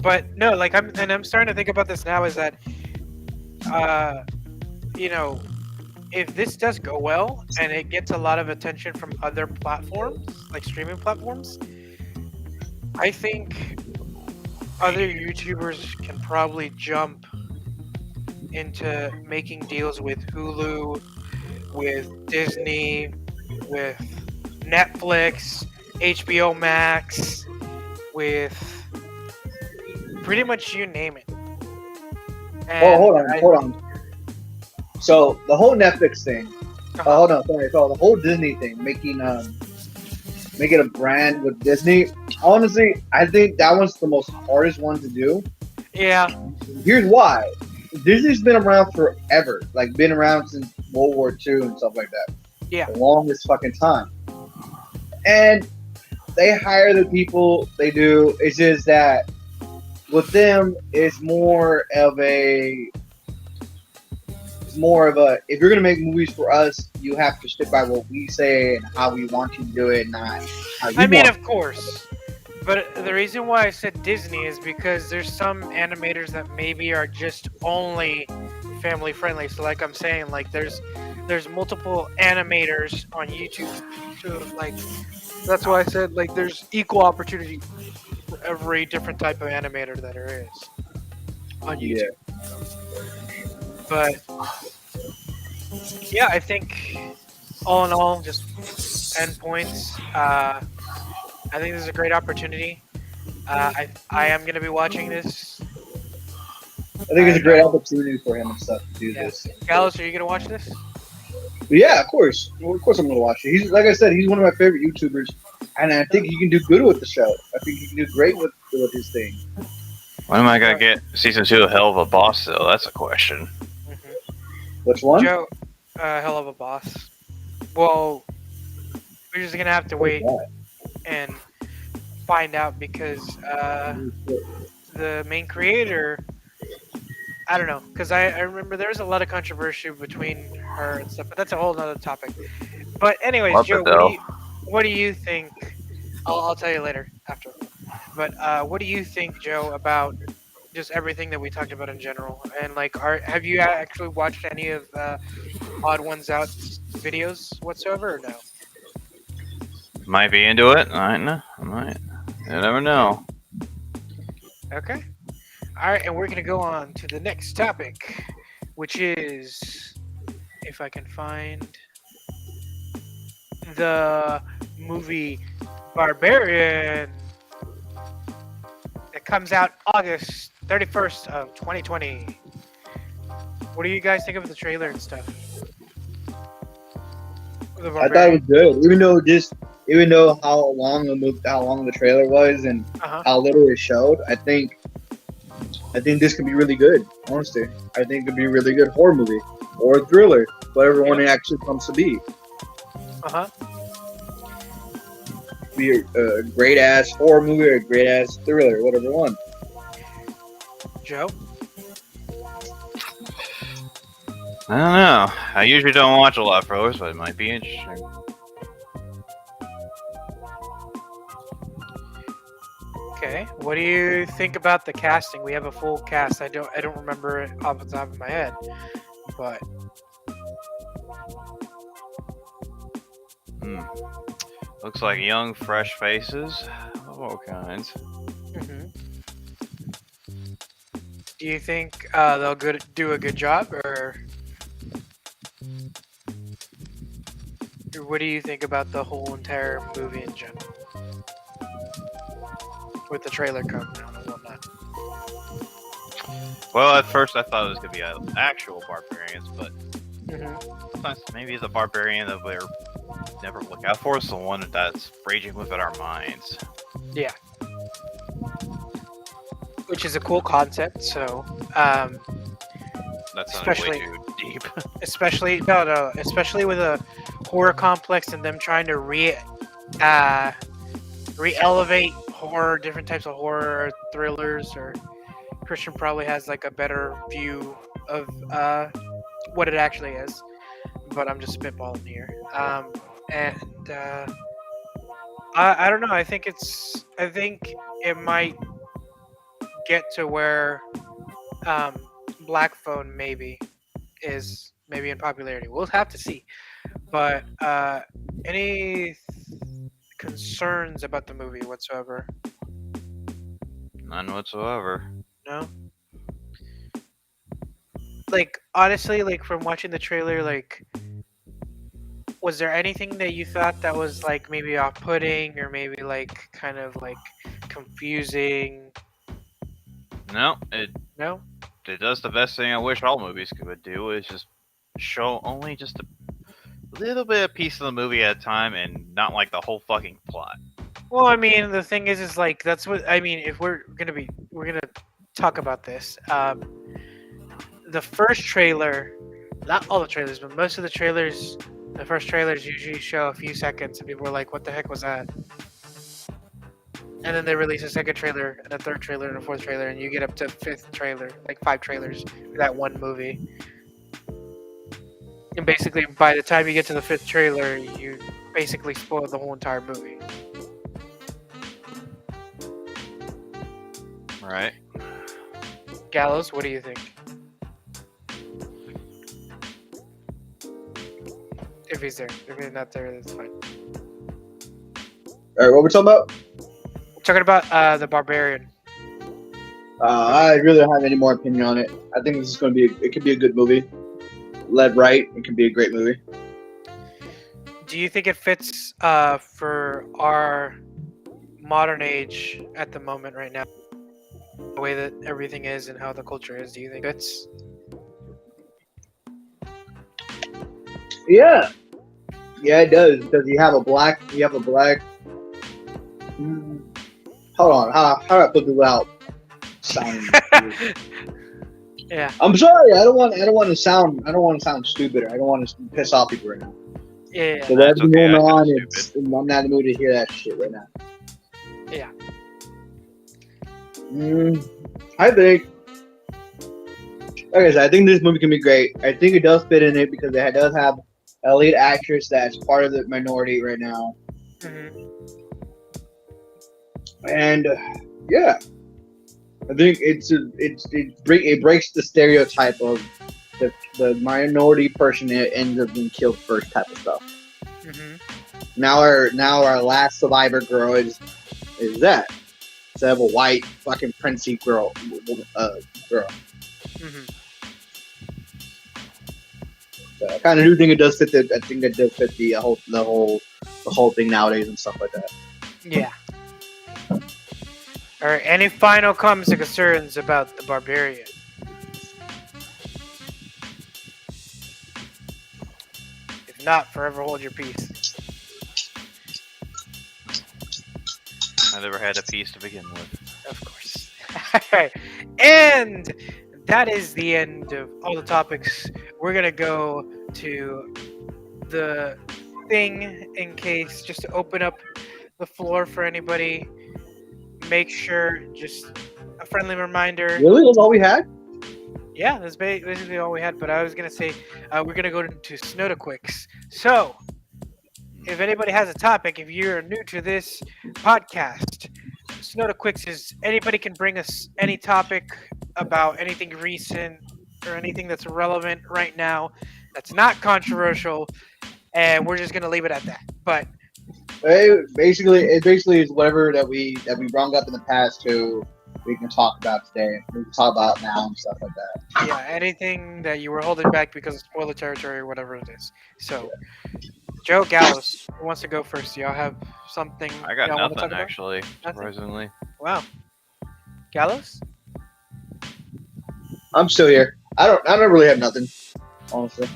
But no, like I'm starting to think about this now. Is that, you know, if this does go well and it gets a lot of attention from other platforms, like streaming platforms, I think other YouTubers can probably jump into making deals with Hulu, with Disney, with Netflix, HBO Max, with pretty much you name it. Oh, And hold on. So the whole Netflix thing. Oh, hold on, sorry. So the whole Disney thing, making a brand with Disney. Honestly, I think that was the most hardest one to do. yeah, Here's why. Disney's been around forever. Like, been around since World War II and stuff like that. yeah. The longest fucking time. And they hire the people they do. It's just that with them, it's more of a if you're gonna make movies for us, you have to stick by what we say and how we want you to do it, not how you I mean, want. of course. But the reason why I said Disney is because there's some animators that maybe are just only family friendly. So like I'm saying, like there's multiple animators on YouTube. So like that's why I said like there's equal opportunity for every different type of animator that there is on Yeah. YouTube. But yeah, I think all in all, just 10 points. I think this is a great opportunity. I am gonna be watching this. I think it's I a great know. opportunity for him and stuff to do Yeah, this. Gallus, are you gonna watch this? But yeah, of course. Well, of course I'm gonna watch it. He's like I said, he's one of my favorite YouTubers, and I think he can do good with the show. I think he can do great with his thing. When am I gonna get season 2 of Hell of a Boss though? That's a question. Which one? Joe, hell of a boss. Well, we're just gonna have to wait and find out because the main creator, I don't know, because I remember there was a lot of controversy between her and stuff, but that's a whole other topic. But anyways, Love Joe, it though. what do you think? I'll tell you later after. But what do you think, Joe, about just everything that we talked about in general? And like, have you actually watched any of Odd Ones Out videos whatsoever, or no? Might be into it. I know. I might. You never know. Okay. All right, and we're gonna go on to the next topic, which is, if I can find the movie Barbarian. It comes out August 31st of 2020. What do you guys think of the trailer and stuff? The I thought it was good, even though how long the trailer was and Uh-huh. how little it showed. I think this could be really good. Honestly, I think it could be a really good horror movie or a thriller, whatever one it actually comes to be. Uh-huh. Be a great ass horror movie or a great ass thriller, whatever one. Joe? I don't know. I usually don't watch a lot of trailers, but it might be interesting. Okay. What do you think about the casting? We have a full cast. I don't remember it off the top of my head. But Looks like young, fresh faces of all kinds. do you think they'll do a good job, or what do you think about the whole entire movie in general? With the trailer coming out and whatnot. Well, at first I thought it was gonna be actual barbarians, but sometimes maybe the barbarian that we're never look out for is the one that's raging within our minds. Yeah. Which is a cool concept. So, That sounded way especially too deep. especially with a horror complex and them trying to re-elevate horror, different types of horror thrillers, or Christian probably has like a better view of what it actually is, but I'm just spitballing here. I don't know. I think it might get to where Black Phone maybe is maybe in popularity. We'll have to see. But any concerns about the movie whatsoever? None whatsoever. No. Like honestly, like from watching the trailer, like was there anything that you thought that was like maybe off-putting or maybe like kind of like confusing? No, it No. it does the best thing I wish all movies could do is just show only just a little bit of piece of the movie at a time and not like the whole fucking plot. Well, I mean, the thing is like that's what I mean. If we're gonna talk about this. The first trailer, not all the trailers, but most of the trailers, the first trailers usually show a few seconds, and people are like, "What the heck was that?" And then they release a second trailer, and a third trailer, and a fourth trailer, and you get up to fifth trailer, like 5 trailers for that one movie. And basically, by the time you get to the 5th trailer, you basically spoil the whole entire movie. Right. Gallows, what do you think? If he's there. If he's not there, that's fine. All right, what we're talking about? We're talking about the Barbarian. I really don't have any more opinion on it. I think this is going to be. It could be a good movie. Led right, it could be a great movie. Do you think it fits for our modern age at the moment right now? The way that everything is and how the culture is, do you think it fits? Yeah, it does because you have a black. Hold on, how do I put this out? Sounding. Yeah. I'm sorry. I don't want to sound stupid. I don't want to piss off people right now. Yeah. So That's what's okay, going I on? feel I'm not in the mood to hear that shit right now. Yeah. I think, like I said, I think this movie can be great. I think it does fit in it because it does have a lead actress that's part of the minority right now, Mm-hmm. and yeah, I think it breaks the stereotype of the minority person that ends up being killed first type of stuff. Mm-hmm. Now our last survivor girl is that instead of a white fucking princey girl. Mm-hmm. So I kind of do think it does fit the. I think it does fit the whole thing nowadays and stuff like that. Yeah. All right. Any final comments or concerns about the Barbarian? If not, forever hold your peace. I never had a piece to begin with. Of course. All right. And that is the end of all the topics. We're going to go to the thing in case, just to open up the floor for anybody. Make sure, just a friendly reminder. Really, that's all we had. Yeah, that's basically all we had. But I was going to say, we're going to go to Snodacast. So, if anybody has a topic, if you're new to this podcast, Snodacast is anybody can bring us any topic about anything recent or anything that's relevant right now that's not controversial, and we're just gonna leave it at that. But It basically is whatever that we brought up in the past too. We can talk about today. We can talk about now and stuff like that. yeah, anything that you were holding back because of spoiler territory or whatever it is. So, Joe Gallows, who wants to go first? Y'all have something? I got y'all wanna talk nothing about? actually, Nothing? surprisingly. Wow, Gallows. I'm still here. I don't really have nothing, honestly.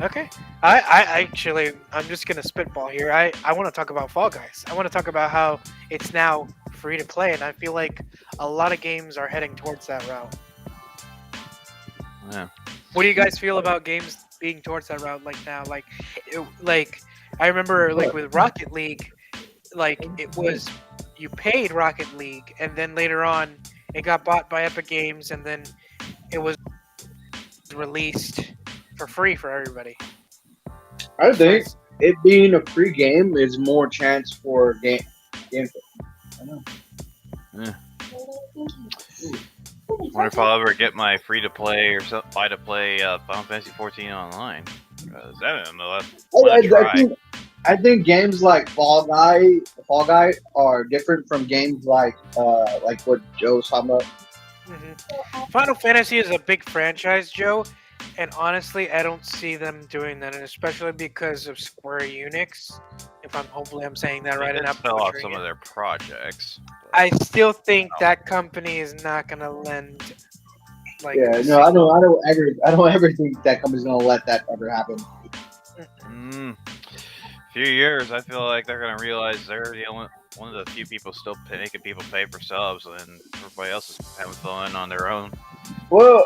Okay. I actually, I'm just gonna spitball here. I want to talk about Fall Guys. I want to talk about how it's now free to play, and I feel like a lot of games are heading towards that route. Yeah. What do you guys feel about games being towards that route? Like now, like I remember like with Rocket League, like it was you paid Rocket League, and then later on it got bought by Epic Games, and then it was released for free for everybody. I think it being a free game is more chance for game. I know. Yeah. Wonder if I'll ever get my free to play or buy to play Final Fantasy 14 online. I don't know. I think games like Fall Guy are different from games like what Joe was talking about. Mm-hmm. Final Fantasy is a big franchise, Joe, and honestly, I don't see them doing that, and especially because of Square Enix. Hopefully I'm saying that right, They and did I'm sell off butchering some it. of their projects. I still think that company is not gonna lend like Yeah, no, I don't ever think that company's gonna let that ever happen. Few years, I feel like they're gonna realize they're the only one of the few people still making people pay for subs, and everybody else is having fun on their own. Well,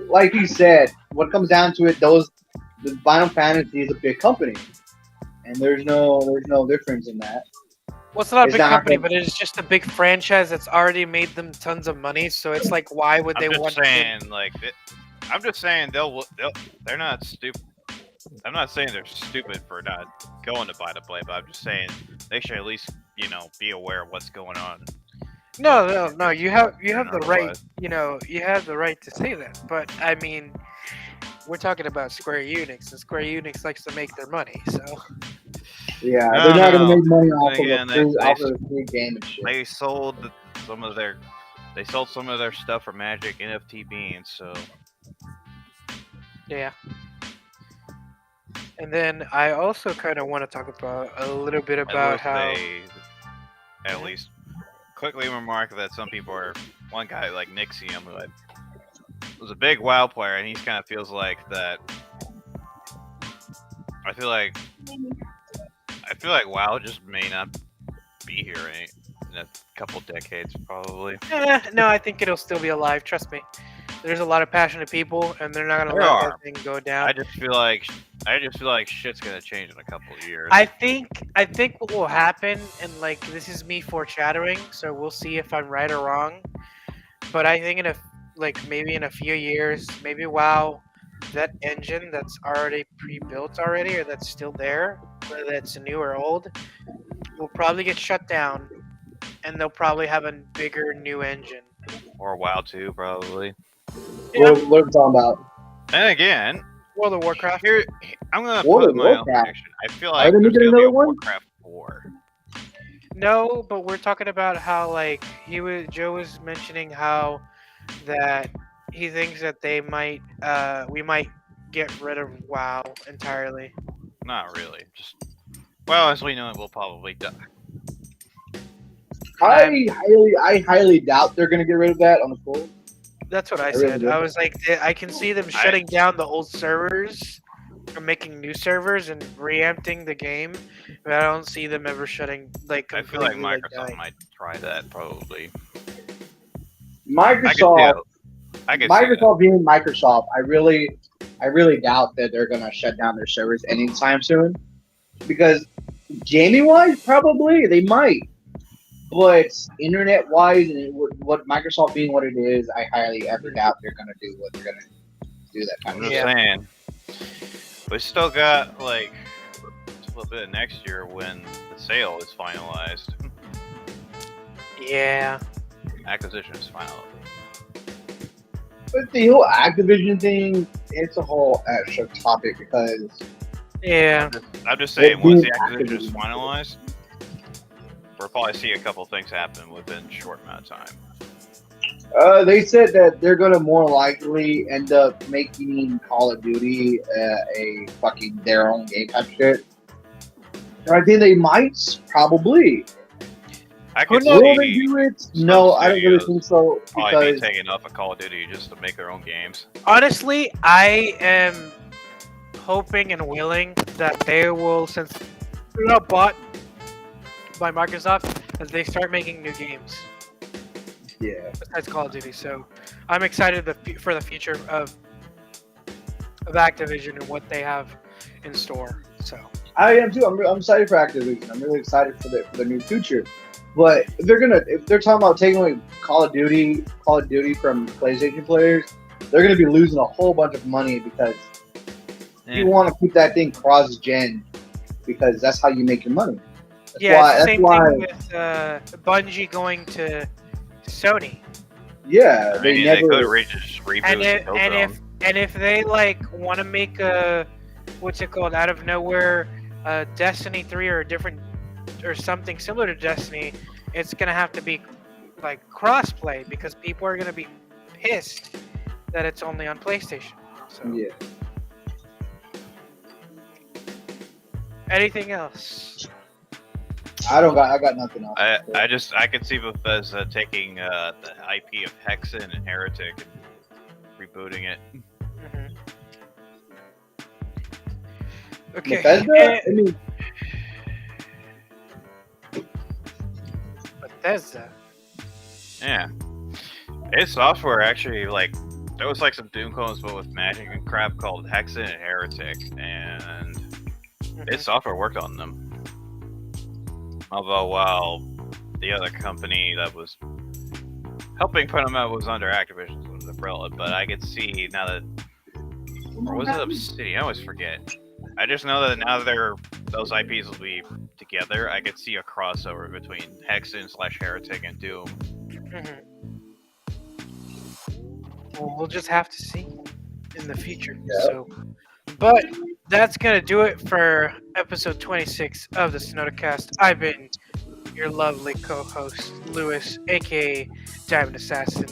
like you said, what comes down to it, the Final Fantasy is a big company, and there's no difference in that. Well, it's not a It's big not company, gonna- but it's just a big franchise that's already made them tons of money. So it's like, why would they I'm want just saying, like, I'm just saying they're not stupid. I'm not saying they're stupid for not going to buy to play, but I'm just saying they should at least, be aware of what's going on. No. You have the right. Otherwise. You have the right to say that. But I mean, we're talking about Square Enix, and Square Enix likes to make their money. So Yeah, No, they're not gonna no. make money off Again, of a free game and shit. They sold some of their stuff for Magic NFT beans, so yeah. And then I also kind of want to talk about a little bit about how. at least quickly remark that some people are one guy like Nixium who was a big WoW player, and he kind of feels like that. I feel like WoW just may not be here in a couple decades, probably. No, I think it'll still be alive. Trust me. There's a lot of passionate people, and they're not gonna There let are. that thing go down. I just feel like shit's gonna change in a couple of years. I think what will happen, and like this is me foreshadowing, so we'll see if I'm right or wrong. But I think maybe in a few years, maybe WoW, that engine that's already pre-built already, or that's still there, whether that's new or old, will probably get shut down, and they'll probably have a bigger new engine. Or WoW 2, probably. Yeah. What are we talking about? And again, World of Warcraft. here I'm gonna World put of my own Warcraft. prediction. I feel Are like they there's making gonna be a another one? Warcraft 4. No, but we're talking about how like Joe was mentioning how that he thinks that we might get rid of WoW entirely. Not really. Just as we know, it will probably die. I highly doubt they're gonna get rid of that on the full. That's what I really said. do. I was like, I can see them shutting down the old servers or making new servers and reempting the game, but I don't see them ever shutting like I feel like completely. Microsoft might try that probably. Microsoft I could see that. Microsoft being Microsoft, I really doubt that they're gonna shut down their servers anytime soon. Because gaming wise, probably they might. But internet wise and what Microsoft being what it is, I highly ever doubt they're gonna do what they're gonna do that kind I'm of just shit. saying. We still got like a little bit of next year when the sale is finalized. Yeah. Acquisition is finalized. But the whole Activision thing, it's a whole extra topic because Yeah. I'm just saying, once the being acquisition is Activision. finalized, we'll probably see a couple things happen within a short amount of time. they said that they're gonna more likely end up making Call of Duty a fucking their own game type shit. And I think they might probably. I could knows? Will they see do it? No, I don't really studios think so probably be because taking off a Call of Duty just to make their own games. Honestly, I am hoping and willing that they will, since they're not bought by Microsoft, that they start making new games yeah. besides Call of Duty. So I'm excited for the future of Activision and what they have in store. So I am too. I'm excited for Activision. I'm really excited for the new future. But if they're talking about taking away Call of Duty from PlayStation players, they're gonna be losing a whole bunch of money because you want to keep that thing cross-gen because that's how you make your money. That's yeah, why, it's the that's same why, thing with Bungie going to Sony. yeah, I they mean, they never. could just reboot And if they like want to make a what's it called out of nowhere Destiny 3 or a different or something similar to Destiny, it's gonna have to be like crossplay because people are gonna be pissed that it's only on PlayStation. So Yeah. anything else? I got nothing else. I could see Bethesda taking the IP of Hexen and Heretic and rebooting it. Mhm. Okay. Bethesda? I mean, Bethesda. Yeah. Its software actually, like, there was like some Doom clones, but with magic and crap called Hexen and Heretic, and its software worked on them. Although, while the other company that was helping put them out was under Activision's umbrella, but I could see now that, or was it Obsidian? I always forget. I just know that now that those IPs will be together, I could see a crossover between Hexen/Heretic and Doom. Mhm. Well, we'll just have to see in the future. Yeah. So, but that's gonna do it for episode 26 of the Snodacast. I've been your lovely co-host Lewis, aka Diamond Assassin,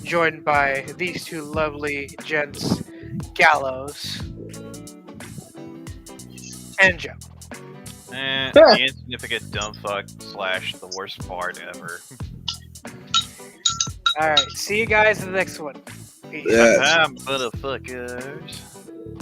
joined by these two lovely gents, Gallows and Joe. The insignificant dumb fuck / the worst part ever. All right, see you guys in the next one. Peace. Yeah. Motherfuckers.